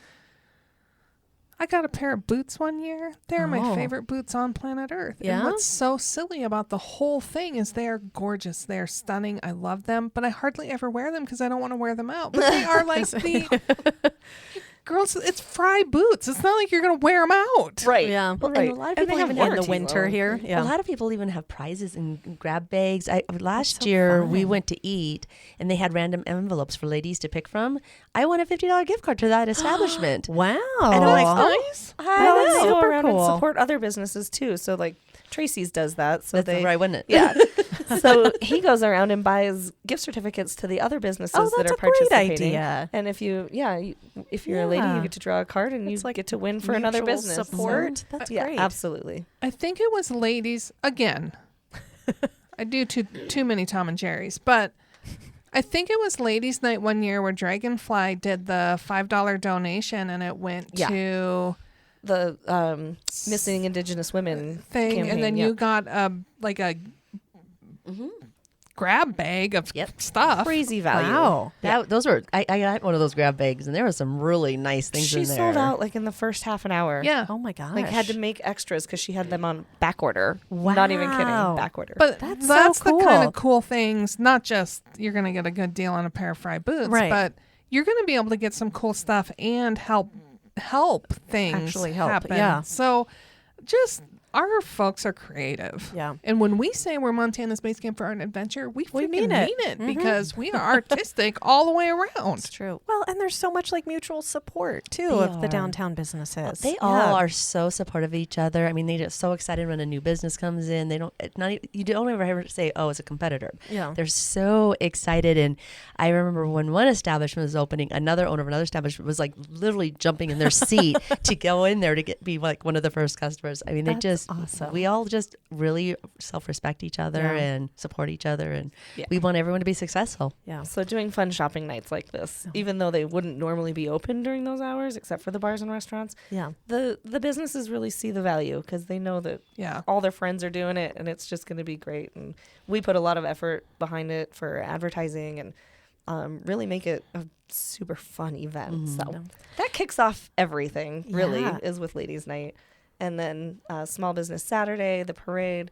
I got a pair of boots one year. They're my Oh. favorite boots on planet Earth. Yeah? And what's so silly about the whole thing is they are gorgeous. They are stunning. I love them, but I hardly ever wear them because I don't want to wear them out. But they are like the girls. It's Fry boots. It's not like you're gonna wear them out. Right. Yeah. Well, Right. and a lot of And people they have even In the warranties, winter though. here. A Yeah. lot of people even have prizes and grab bags. Last so year we fun. went to eat and they had random envelopes for ladies to pick from. I won a $50 gift card to that establishment. Wow. And I'm like, Nice. Well, and they go super around cool. and support other businesses too. So like Tracy's does that. So that's they right, wasn't it? Yeah. So he goes around and buys gift certificates to the other businesses Oh, that that's are a great participating. idea. And if if you're a lady, Yeah. you get to draw a card and It's you like get to win for another mutual business. support. So, That's yeah, great. absolutely. I think it was ladies again. I do too many Tom and Jerry's, but I think it was ladies' night one year where Dragonfly did the $5 donation and it went Yeah. to The missing Indigenous women thing, campaign, and then yeah. you got a grab bag of Yep. stuff. crazy value. Wow. Those were I got one of those grab bags and there was some really nice things She in there. sold out like in the first half an hour. Yeah, Oh my gosh. Like had to make extras because she had them on back order. Not even kidding, Wow. back order. but That's that's so the kind cool. of cool things. Not just you're going to get a good deal on a pair of Fry boots, Right. but you're going to be able to get some cool stuff and help things Actually help, happen. yeah. So just our folks are creative. Yeah. And when we say we're Montana's base camp for art and adventure, we freaking mean mean it. it, because we are artistic all the way around. It's true. Well, and there's so much like mutual support too They of the are. downtown businesses. They all are so supportive of each other. I mean, they get so excited when a new business comes in. They don't you don't ever say, "Oh, it's a competitor." Yeah. They're so excited. And I remember when one establishment was opening, another owner of another establishment was like literally jumping in their seat to go in there to be like one of the first customers. I mean, they That's just awesome. we all just really self-respect each other Yeah. and support each other, and Yeah. we want everyone to be successful. Yeah. So doing fun shopping nights like this, even though they wouldn't normally be open during those hours, except for the bars and restaurants, Yeah. the businesses really see the value because they know that Yeah. all their friends are doing it and it's just going to be great. And we put a lot of effort behind it for advertising and really make it a super fun event. So that kicks off everything, really, Yeah. is with Ladies' Night. And then Small Business Saturday, the parade,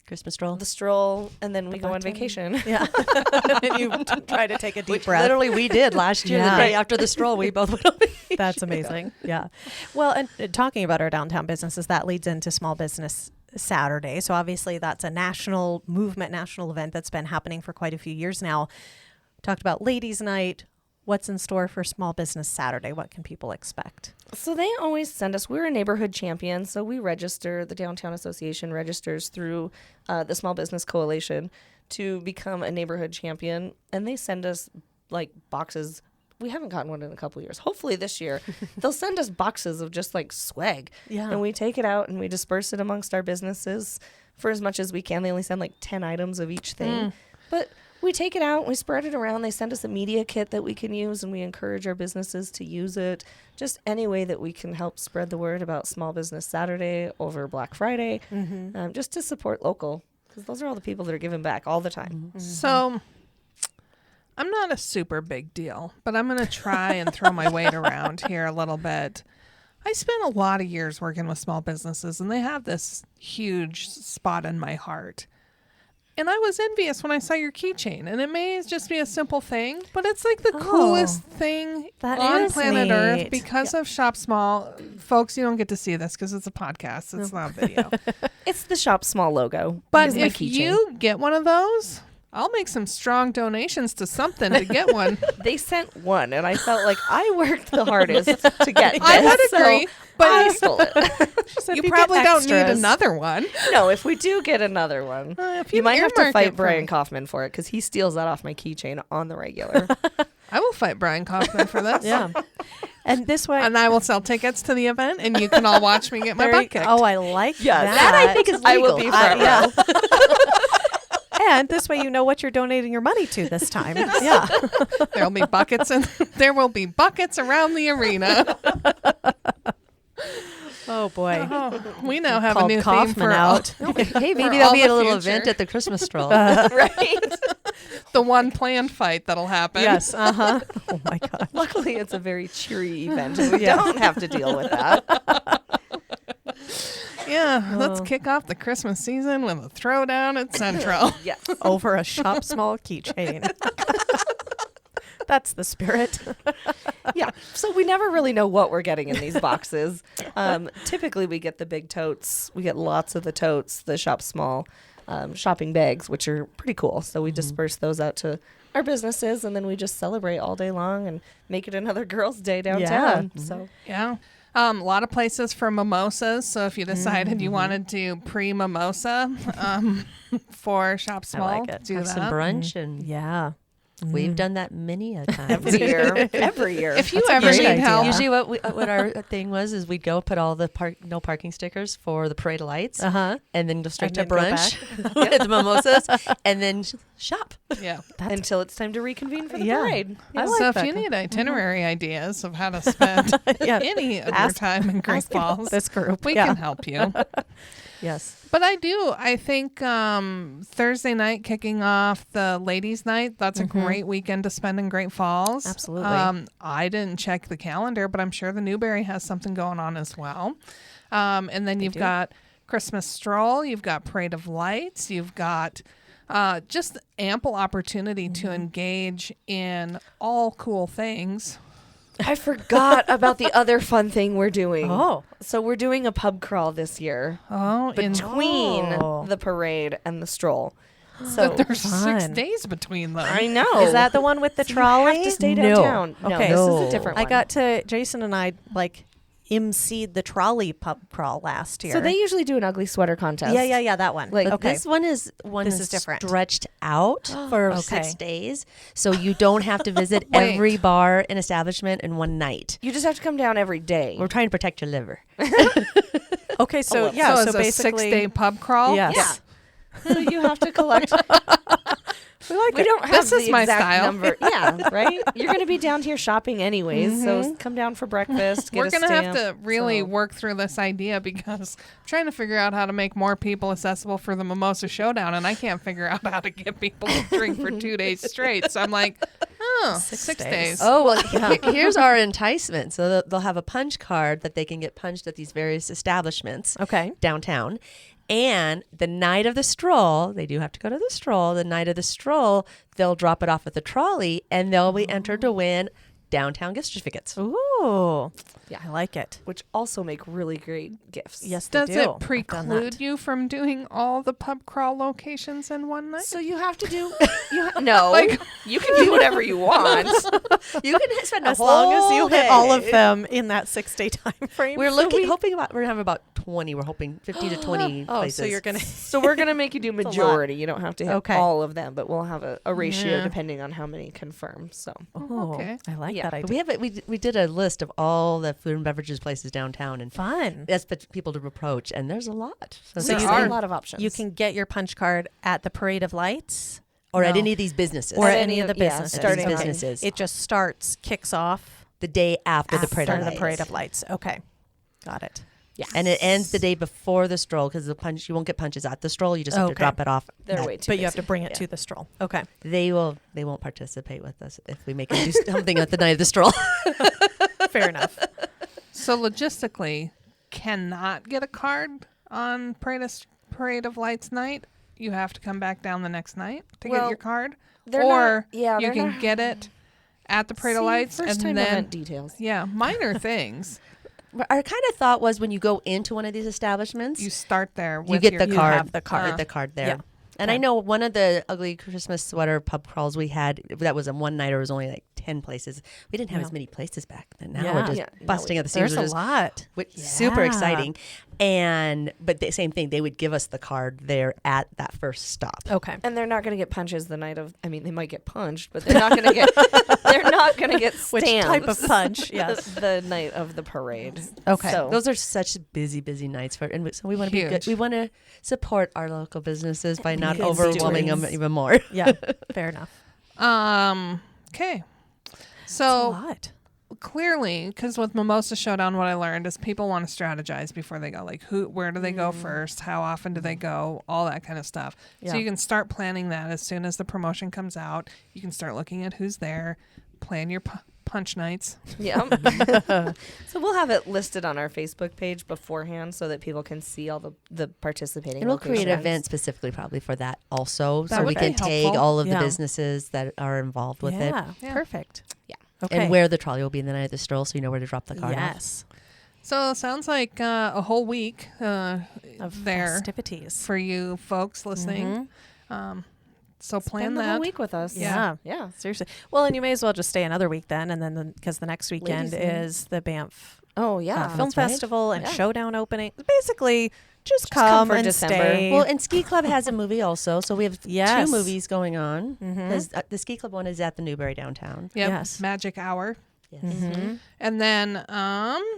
Christmas stroll. the stroll, and then we go on button. vacation. Yeah. And you try to take a deep breath. Literally, we did last year. Yeah. The day after the stroll, we both went on vacation. That's amazing. Yeah. Well, and talking about our downtown businesses, that leads into Small Business Saturday. So obviously that's a national movement, national event that's been happening for quite a few years now. Talked about Ladies' Night. What's in store for Small Business Saturday? What can people expect? So they always send us, we're a neighborhood champion, so we register, the Downtown Association registers through the Small Business Coalition to become a neighborhood champion, and they send us like boxes. We haven't gotten one in a couple of years. Hopefully this year they'll send us boxes of just like swag, Yeah. and we take it out and we disperse it amongst our businesses for as much as we can. They only send like 10 items of each thing, but we take it out, we spread it around. They send us a media kit that we can use, and we encourage our businesses to use it. Just any way that we can help spread the word about Small Business Saturday over Black Friday, just to support local, because those are all the people that are giving back all the time. So I'm not a super big deal, but I'm going to try and throw my weight around here a little bit. I spent a lot of years working with small businesses, and they have this huge spot in my heart. And I was envious when I saw your keychain, and it may just be a simple thing, but it's like the coolest thing that on is planet neat. Earth because of Shop Small. Folks, you don't get to see this because it's a podcast. It's not video. It's the Shop Small logo. But is my if keychain. you get one of those, I'll make some strong donations to something to get one. They sent one, and I felt like I worked the hardest to get this. I would so agree, but I stole it. you get probably don't need extras. another one. No, if we do get another one, If you might have to earmark fight it for Brian me. Kaufman for it, because he steals that off my keychain on the regular. I will fight Brian Kaufman for this. Yeah. And this way, And I will sell tickets to the event, and you can all watch me get my butt kicked. oh, I like Yes. that. That I think is legal. I will be front row. And this way, you know what you're donating your money to this time. Yeah. There'll be buckets, and there will be buckets around the arena. Oh boy. Oh, we now have a Called new theme Kaufman for out. Hey, For maybe all therell be the a little future. event at the Christmas stroll. Right? The one planned fight that'll happen. Yes. Uh-huh. Oh my God. Luckily, it's a very cheery event, and we don't have to deal with that. Yeah, let's kick off the Christmas season with a throwdown at Central. Yes. Over a shop small keychain. That's the spirit. Yeah. So we never really know what we're getting in these boxes. Typically, we get the big totes. We get lots of the totes, the shop small shopping bags, which are pretty cool. So we disperse those out to our businesses, and then we just celebrate all day long and make it another girls' day downtown. So Yeah. A lot of places for mimosas. So if you decided you wanted to pre-mimosa for Shop Small, I like it. do Have that. some brunch, and Yeah. we've done that many a time. every year. Every year. If you That's a ever great need idea. help, Usually what our thing was is we'd go put all the no parking stickers for the parade of lights, Uh-huh. and then go straight And to then go brunch with the mimosas, and then shop. yeah. Until it's time to reconvene for the Yeah. parade. I like So if that you con- need itinerary ideas of how to spend Yeah. any of your Ask- time in Great Ask about Falls, this group. we Yeah. can help you. Yes. But I think Thursday night kicking off the ladies' night, that's a great weekend to spend in Great Falls. Absolutely. I didn't check the calendar, but I'm sure the Newberry has something going on as well. And then you've got Christmas Stroll, you've got Parade of Lights, you've got just ample opportunity to engage in all cool things. I forgot about the other fun thing we're doing. Oh. So we're doing a pub crawl this year Oh, between Oh. the parade and the stroll. So but there's 6 Fun. days between them. I know. Is that the one with the So trolley? You have to stay No. downtown. No, Okay. this is No. a different I one. got to Jason and I emceed the trolley pub crawl last year. So they usually do an ugly sweater contest. Yeah, that one. Like, But okay. this one is This is different. stretched out for Okay. 6 days, so you don't have to visit Wait. every bar and establishment in one night. You just have to come down every day. We're trying to protect your liver. Okay, so love yeah, so so it's a basically 6-day pub crawl. Yes. So you have to collect. We like We it. don't have This the is my exact style. number. Yeah, right? You're going to be down here shopping anyways, so come down for breakfast. Get We're a going to have stamp. to really So- work through this idea because I'm trying to figure out how to make more people accessible for the Mimosa Showdown, and I can't figure out how to get people to drink for 2 days straight. So I'm like, oh, 6 days. Oh, well, here's our enticement. So they'll have a punch card that they can get punched at these various establishments Okay. downtown. And the night of the stroll, they do have to go to the stroll. The night of the stroll, they'll drop it off at the trolley, and they'll be entered to win downtown gift certificates. Ooh. Yeah. I like it. Which also make really great gifts. Yes, they Does do. it I've done preclude that. you from doing all the pub crawl locations in one night? So you have to do. No, Like- you can do whatever you want. You can spend As long as you hit all of day. them in that 6-day time frame. We're hoping about. We're gonna have about 20. We're hoping 15 to 20 Oh, places. so you're gonna. So we're gonna make you do a lot. majority. You don't have to hit Okay. all of them, but we'll have a ratio Yeah. depending on how many confirm. So Oh, Okay. I like Yeah. that But idea. we did a list of all the food and beverages places downtown, and Fun. that's for people to approach, and there's a lot. So there's you a can- lot of options. You can get your punch card at the Parade of Lights or at No. any of these businesses. or At at any any of of- the yeah, businesses. starting These on- businesses. It just kicks off the day after the parade of after the lights. Parade of Lights. Okay. Got it. Yeah. And it ends the day before the stroll because you won't get punches at the stroll. You just have to Okay. drop it off. They're at- way too But you have to busy. bring it Yeah. to the stroll. Okay. They won't participate with us if we make them do something at the night of the stroll. Fair enough. So logistically, cannot get a card on Parade of Lights night. You have to come back down the next night to get Well, your card, they're or not- yeah, you they're can not- get it at the Parade of See, Lights, first and time then event details. yeah, minor things. Our kind of thought was when you go into one of these establishments, You start there. you With get your the You card. have the card. Get the card there. Yeah. And I know one of the ugly Christmas sweater pub crawls we had that was a one nighter was only like 10 places. We didn't have Yeah. as many places back then. Now Yeah. we're just Yeah, now busting at the seams. There's We're a just- lot. Super Yeah. exciting. But the same thing, they would give us the card there at that first stop. Okay. And they're not going to get punches the night of. I mean, they might get punched, but they're not going to get. They're not going to get stamps. Which type of punch? Yes. the night of the parade. Okay. So Those are such busy nights and so we want to be good. Huge. We want to support our local businesses by not Because overwhelming them doings. even more. Yeah. Fair enough. Okay. That's a So lot. clearly, because with Mimosa Showdown, what I learned is people want to strategize before they go. Like, where do they go first? How often do they go? All that kind of stuff. Yeah. So you can start planning that as soon as the promotion comes out. You can start looking at who's there, plan your punch nights. Yeah. So we'll have it listed on our Facebook page beforehand so that people can see all the participating And we'll create an locations. event specifically probably for that also. That so would we be can tag helpful. all of Yeah. the businesses that are involved with it. Yeah. Perfect. Yeah. Okay. And where the trolley will be the night of the stroll, so you know where to drop the card off. Yes. So it sounds like a whole week Of there festivities. for you folks listening. So plan Spend the that. whole week with us. Yeah. Yeah. Seriously. Well, and you may as well just stay another week then, and then because the next weekend Ladies' night. is the Banff Oh, yeah. Film that's right. Festival and Yeah. Showdown opening. Basically, just come come for and December. stay. Well, and Ski Club has a movie also, so we have Yes. 2 movies going on. Mhm. 'Cause, the Ski Club one is at the Newberry downtown. Yep. Yes. Magic Hour. Yes. Mhm. And then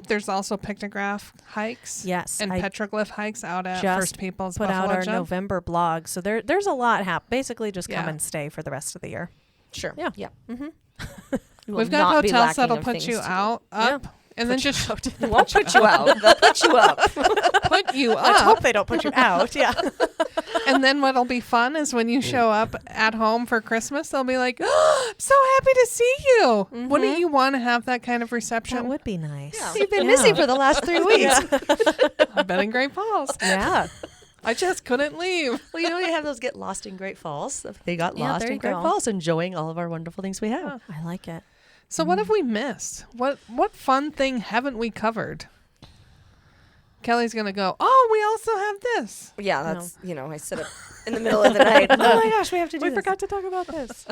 there's also pictograph hikes. Yes, And I petroglyph hikes out at just First People's put out Buffalo our Jump. November blog, so there's a lot happening. Basically, just come Yeah. and stay for the rest of the year. Sure. Yeah. Yeah. Mm-hmm. You will We've got not be hotels lacking that'll of put things you to do. out, up, and then just They won't put you out. They'll put you up. put you Let's hope up. they don't put you out. Yeah. And then what'll be fun is when you show up at home for Christmas, they'll be like, oh, I'm so happy to see you. Wouldn't you want to have that kind of reception? That would be nice. Yeah. You've been missing for the last 3 weeks. I've been in Great Falls. Yeah. I just couldn't leave. Well, you know, we have those get lost in Great Falls. They got Yeah, lost there in you Great go. Falls, enjoying all of our wonderful things we have. I like it. So what have we missed? What fun thing haven't we covered? Kelly's going to go, oh, we also have this. Yeah, that's, I sit up in the middle of the night. Oh my gosh, we have to do We this. forgot to talk about this.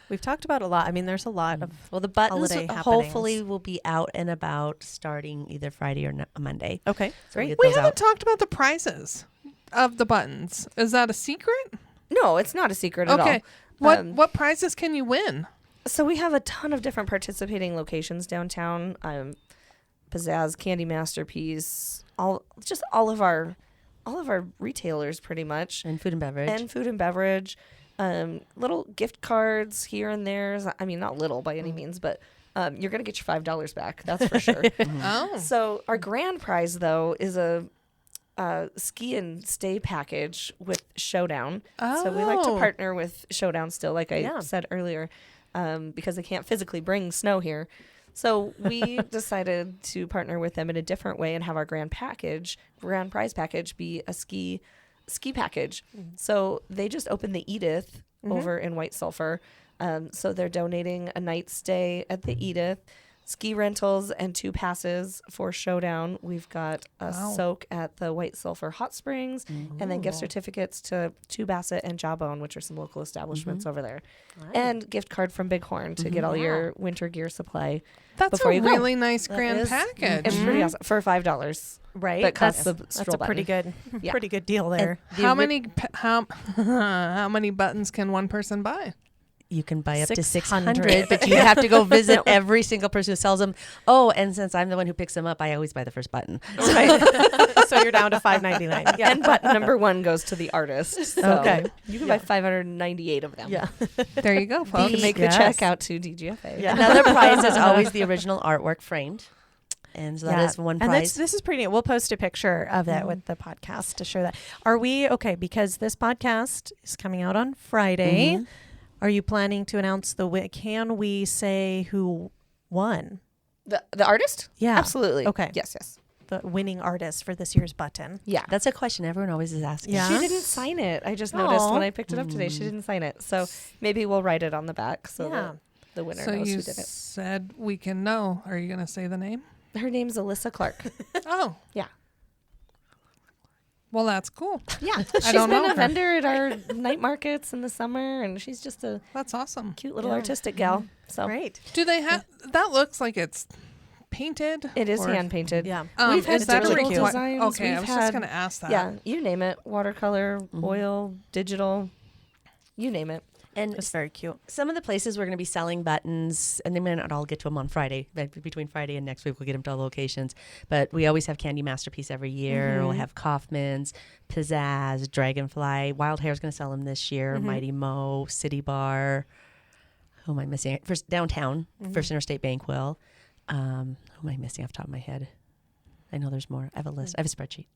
We've talked about a lot. I mean, there's a lot of Well, the buttons holiday hopefully happenings. will be out and about starting either Friday or Monday. Okay, So we'll great. get We those haven't out. talked about the prizes of the buttons. Is that a secret? No, it's not a secret at all. Okay. What prizes can you win? So we have a ton of different participating locations downtown. Pizzazz, Candy Masterpiece, all of our retailers pretty much, And food and beverage. and food and beverage. Little gift cards here and there. I mean, not little by any means, but you're gonna get your $5 back. That's for sure. Oh. So our grand prize though is a ski and stay package with Showdown. So we like to Oh. partner with Showdown still, like I Yeah. said earlier, because they can't physically bring snow here. So we decided to partner with them in a different way and have our grand prize package be a ski package. So they just opened the Edith over in White Sulphur. So they're donating a night stay at the Edith, ski rentals, and 2 passes for Showdown. We've got a Wow. soak at the White Sulphur Hot Springs, and then gift certificates to Bassett and Jawbone, which are some local establishments over there, and gift card from Bighorn to get all your winter gear supply. That's before a you go. really nice That grand is- package. It's pretty awesome for $5. Right. That costs that's, the that's stroll a pretty button. good, Yeah. pretty good deal there. How many how many buttons can one person buy? You can buy up to 600. 600, but you have to go visit every single person who sells them. Oh, and since I'm the one who picks them up, I always buy the first button. Right. So you're down to $5.99. Yeah. And button number 1 goes to the artist. So Okay. you can buy 598 of them. Yeah. There you go, You folks. can make Yes. the check out to DGFA. Yeah. Another prize is always the original artwork framed. And so that is one And prize. this is pretty neat. We'll post a picture of that with the podcast to show that. Are we okay? Because this podcast is coming out on Friday. Are you planning to announce can we say who won? The artist? Yeah. Absolutely. Okay. Yes, yes. The winning artist for this year's button. Yeah. That's a question everyone always is asking. Yeah. She didn't sign it. I just noticed Aw. when I picked it up today, she didn't sign it. So maybe we'll write it on the back so Yeah. that the winner So knows you who did it. said we can know. Are you going to say the name? Her name's Alyssa Clark. Oh, Yeah. well, that's cool. Yeah. She's don't been know a her. vendor at our night markets in the summer, and she's just a That's awesome. cute little artistic gal. So Great. Do they have that? Looks like it's painted. it is or- hand painted. Yeah. We've had is that digital really cute? designs. Okay, We've I was just had- going to ask that. Yeah, you name it. Watercolor, oil, digital, you name it. And It's very cute. some of the places we're going to be selling buttons, and they may not all get to them on Friday, but between Friday and next week, we'll get them to all locations. But we always have Candy Masterpiece every year. We'll have Kaufman's, Pizzazz, Dragonfly. Wild Hair's going to sell them this year. Mighty Mo, City Bar. Who am I missing? First Downtown, First Interstate Bank will. Who am I missing off the top of my head? I know there's more. I have a list. I have a spreadsheet.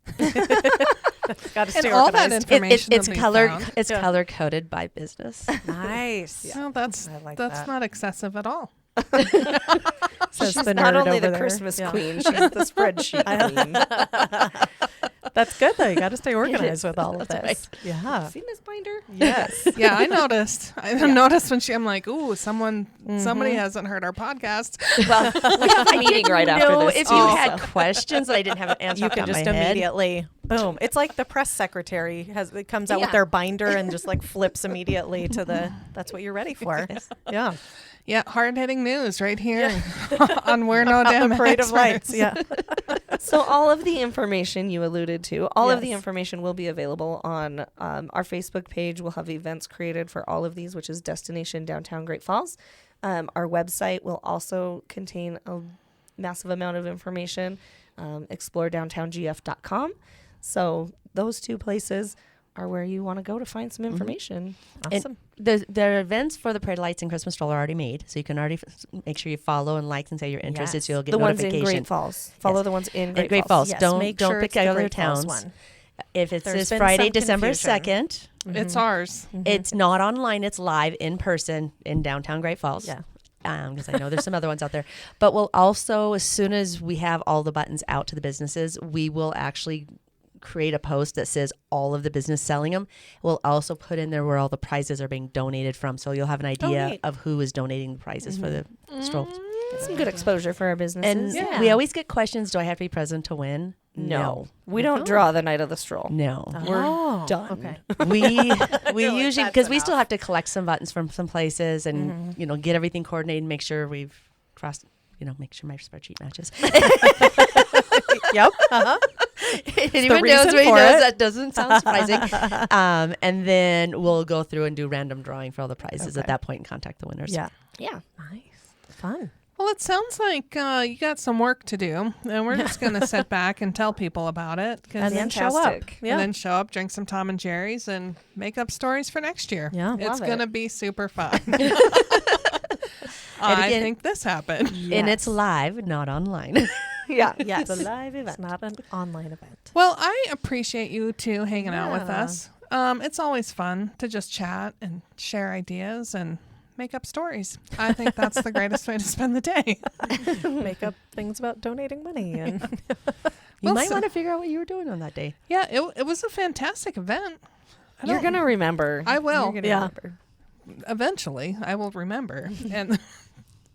Got to stay And all that organized. information It's that we color. found. It's color coded by business. Nice. Well, that's I like that's that. not excessive at all. Says She's the not nerd only over the there. Christmas Yeah. queen, she's the spreadsheet queen. That's good though. You got to stay organized with all of That's this. Yeah. Seen this binder? Yes. Yeah, I noticed. I noticed when I'm like, ooh, somebody hasn't heard our podcast. Well, we have a meeting right after No, this. if too, you so. had questions that I didn't have an answer You off the can top of just my head. immediately boom. It's like the press secretary it comes out with Yeah. their binder and just like flips immediately to that's what you're ready for. Yeah. Yeah, hard-hitting news right here on We're No Damn The parade of Experts. lights. Yeah. So all of the information you alluded to, all of the Yes. information will be available on our Facebook page. We'll have events created for all of these, which is Destination Downtown Great Falls. Our website will also contain a massive amount of information, exploredowntown.gf.com. So those two places are where you want to go to find some information. Awesome. The events for the Parade Lights and Christmas Stroll are already made, so you can already make sure you follow and like and say you're interested, Yes. so you'll get The ones notification. in Great Falls. Follow Yes. the ones in In Great, Falls. Yes, Don't make don't sure pick it's the other Great Falls towns. one. If it There's says been Friday, some December confusion. 2nd, It's ours. it's not online. It's live in person in downtown Great Falls. Yeah. Because I know there's some other ones out there. But we'll also, as soon as we have all the buttons out to the businesses, we will actually create a post that says all of the business selling them. We'll also put in there where all the prizes are being donated from, so you'll have an idea neat. of who is donating the prizes for the strolls. Some good exposure for our businesses. And we always get questions: do I have to be present to win? No. We don't draw the night of the stroll. No. We're done. Okay. We usually, that's because we still have to collect some buttons from some places and get everything coordinated and make sure we've crossed, make sure my spreadsheet matches. Yep. Uh-huh. Anyone reason knows where he for knows it. that doesn't sound surprising. And then we'll go through and do random drawing for all the prizes at Okay. that point and contact the winners. Yeah. Yeah. Nice. Fun. Well, it sounds like you got some work to do, and we're just going to sit back and tell people about it. And then show up. Fantastic. Yeah. And then show up, drink some Tom and Jerry's, and make up stories for next year. Yeah. It's Love going to it. be super fun. I again- think this happened. And it's live, not online. Yeah. Yes. It's a live It's event. not an online event. Well, I appreciate you two hanging out with Yeah. us. It's always fun to just chat and share ideas and make up stories. I think that's the greatest way to spend the day. Make up things about donating money and You Well, might so- want to figure out what you were doing on that day. Yeah, it was a fantastic event. You're going to remember. I will. You're gonna Yeah. remember. Eventually, I will remember. And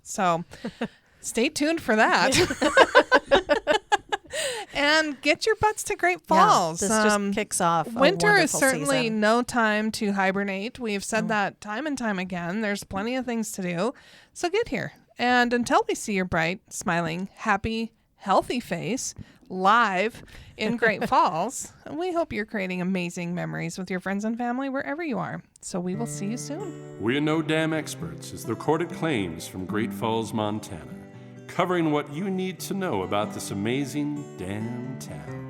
so stay tuned for that. And get your butts to Great Falls. Yeah, this just kicks off. a Winter is wonderful certainly season. no time to hibernate. We've said that time and time again. There's plenty of things to do. So get here. And until we see your bright, smiling, happy, healthy face live in Great Falls, we hope you're creating amazing memories with your friends and family wherever you are. So we will see you soon. We're No Damn Experts is the recorded claims from Great Falls, Montana, covering what you need to know about this amazing damn town.